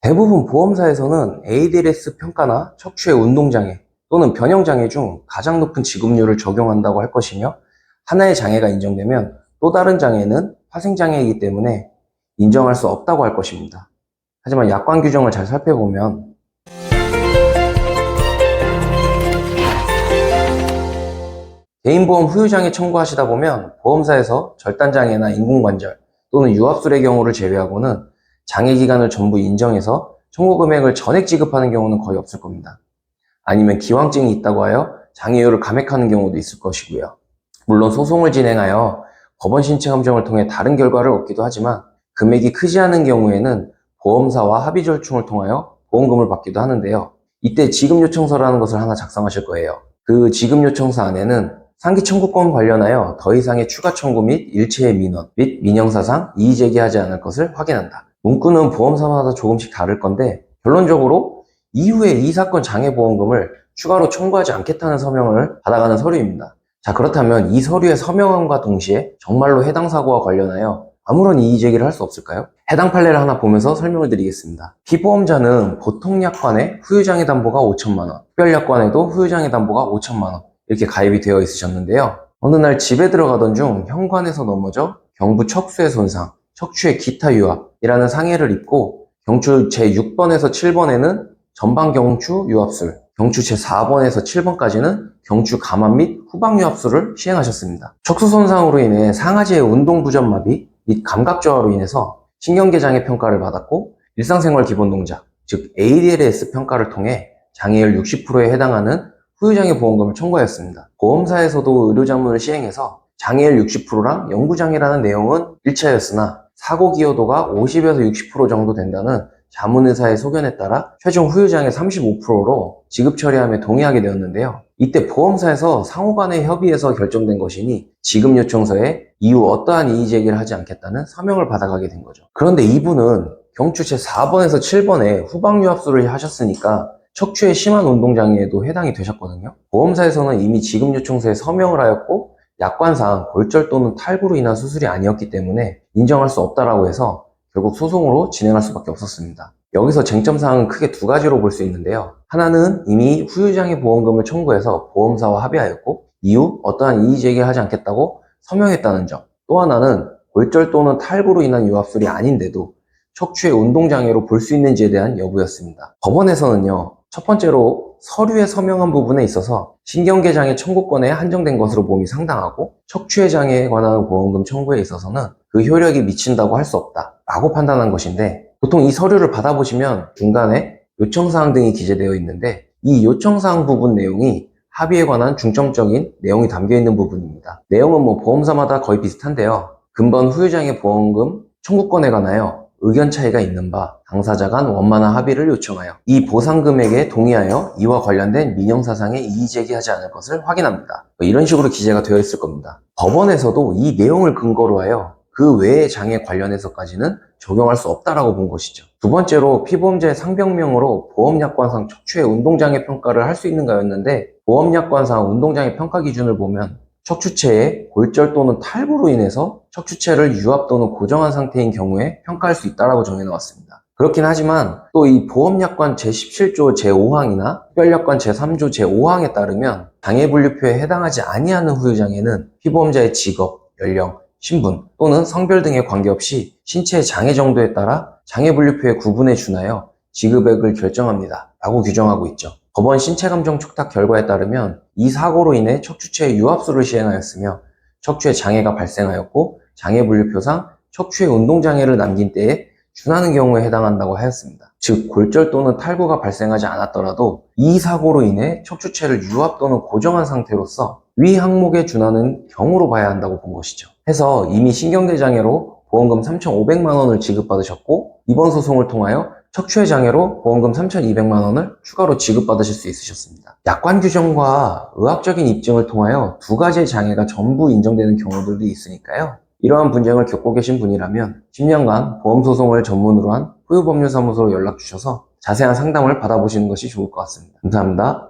대부분 보험사에서는 ADLS 평가나 척추의 운동장애 또는 변형장애 중 가장 높은 지급률을 적용한다고 할 것이며, 하나의 장애가 인정되면 또 다른 장애는 파생장애이기 때문에 인정할 수 없다고 할 것입니다. 하지만 약관 규정을 잘 살펴보면 개인보험 후유장애 청구하시다 보면 보험사에서 절단장애나 인공관절 또는 유압술의 경우를 제외하고는 장애기간을 전부 인정해서 청구 금액을 전액 지급하는 경우는 거의 없을 겁니다. 아니면 기왕증이 있다고 하여 장애율을 감액하는 경우도 있을 것이고요. 물론 소송을 진행하여 법원 신체 감정을 통해 다른 결과를 얻기도 하지만, 금액이 크지 않은 경우에는 보험사와 합의 절충을 통하여 보험금을 받기도 하는데요. 이때 지급요청서라는 것을 하나 작성하실 거예요. 그 지급요청서 안에는 상기 청구권 관련하여 더 이상의 추가 청구 및 일체의 민원 및 민형사상 이의 제기하지 않을 것을 확인한다. 문구는 보험사마다 조금씩 다를 건데, 결론적으로 이후에 이 사건 장애보험금을 추가로 청구하지 않겠다는 서명을 받아가는 서류입니다. 자, 그렇다면 이 서류의 서명함과 동시에 정말로 해당 사고와 관련하여 아무런 이의 제기를 할 수 없을까요? 해당 판례를 하나 보면서 설명을 드리겠습니다. 피보험자는 보통 약관에 후유장애 담보가 5천만 원, 특별 약관에도 후유장애 담보가 5천만 원 이렇게 가입이 되어 있으셨는데요. 어느 날 집에 들어가던 중 현관에서 넘어져 경부 척수의 손상, 척추의 기타 유압이라는 상해를 입고 경추 제6번에서 7번에는 전방 경추 유압술, 경추 제4번에서 7번까지는 경추 감압 및 후방 유압술을 시행하셨습니다. 척수 손상으로 인해 상하지의 운동 부전 마비 및 감각 저하로 인해서 신경계 장애 평가를 받았고, 일상생활 기본 동작, 즉 ADLS 평가를 통해 장애율 60%에 해당하는 후유장애 보험금을 청구하였습니다. 보험사에서도 의료자문을 시행해서 장애율 60%랑 영구장애라는 내용은 일치하였으나 사고 기여도가 50에서 60% 정도 된다는 자문의사의 소견에 따라 최종 후유장애 35%로 지급 처리함에 동의하게 되었는데요. 이때 보험사에서 상호간의 협의에서 결정된 것이니 지급 요청서에 이후 어떠한 이의 제기를 하지 않겠다는 서명을 받아가게 된 거죠. 그런데 이분은 경추 제4번에서 7번에 후방 유압술을 하셨으니까 척추의 심한 운동장애에도 해당이 되셨거든요. 보험사에서는 이미 지급 요청서에 서명을 하였고, 약관상 골절 또는 탈구로 인한 수술이 아니었기 때문에 인정할 수 없다라고 해서 결국 소송으로 진행할 수밖에 없었습니다. 여기서 쟁점사항은 크게 두 가지로 볼 수 있는데요. 하나는 이미 후유장애 보험금을 청구해서 보험사와 합의하였고, 이후 어떠한 이의 제기를 하지 않겠다고 서명했다는 점. 또 하나는 골절 또는 탈구로 인한 유압술이 아닌데도 척추의 운동장애로 볼 수 있는지에 대한 여부였습니다. 법원에서는요, 첫 번째로 서류에 서명한 부분에 있어서 신경계 장애 청구권에 한정된 것으로 봄이 상당하고, 척추의 장애에 관한 보험금 청구에 있어서는 그 효력이 미친다고 할 수 없다 라고 판단한 것인데, 보통 이 서류를 받아보시면 중간에 요청사항 등이 기재되어 있는데, 이 요청사항 부분 내용이 합의에 관한 중점적인 내용이 담겨있는 부분입니다. 내용은 보험사마다 거의 비슷한데요. 근본 후유장애 보험금 청구권에 관하여 의견 차이가 있는 바 당사자 간 원만한 합의를 요청하여 이 보상 금액에 동의하여 이와 관련된 민형사상에 이의 제기하지 않을 것을 확인합니다. 이런 식으로 기재가 되어 있을 겁니다. 법원에서도 이 내용을 근거로 하여 그 외의 장애 관련해서까지는 적용할 수 없다라고 본 것이죠. 두 번째로 피보험자의 상병명으로 보험약관상 척추의 운동장애 평가를 할 수 있는가였는데, 보험약관상 운동장애 평가 기준을 보면 척추체의 골절 또는 탈구로 인해서 척추체를 유압 또는 고정한 상태인 경우에 평가할 수 있다고 정해놓았습니다. 그렇긴 하지만 또 이 보험약관 제17조 제5항이나 특별약관 제3조 제5항에 따르면 장애분류표에 해당하지 아니하는 후유장애는 피보험자의 직업, 연령, 신분 또는 성별 등에 관계없이 신체의 장애 정도에 따라 장애분류표의 구분에 준하여 지급액을 결정합니다 라고 규정하고 있죠. 법원 신체감정 촉탁 결과에 따르면 이 사고로 인해 척추체의 유압술을 시행하였으며 척추에 장애가 발생하였고, 장애분류표상 척추의 운동장애를 남긴 때에 준하는 경우에 해당한다고 하였습니다. 즉 골절 또는 탈구가 발생하지 않았더라도 이 사고로 인해 척추체를 유압 또는 고정한 상태로서 위 항목에 준하는 경우로 봐야 한다고 본 것이죠. 해서 이미 신경계 장애로 보험금 3,500만 원을 지급받으셨고, 이번 소송을 통하여 척추의 장애로 보험금 3,200만 원을 추가로 지급받으실 수 있으셨습니다. 약관 규정과 의학적인 입증을 통하여 두 가지의 장애가 전부 인정되는 경우들도 있으니까요. 이러한 분쟁을 겪고 계신 분이라면 10년간 보험소송을 전문으로 한 후유법률사무소로 연락 주셔서 자세한 상담을 받아보시는 것이 좋을 것 같습니다. 감사합니다.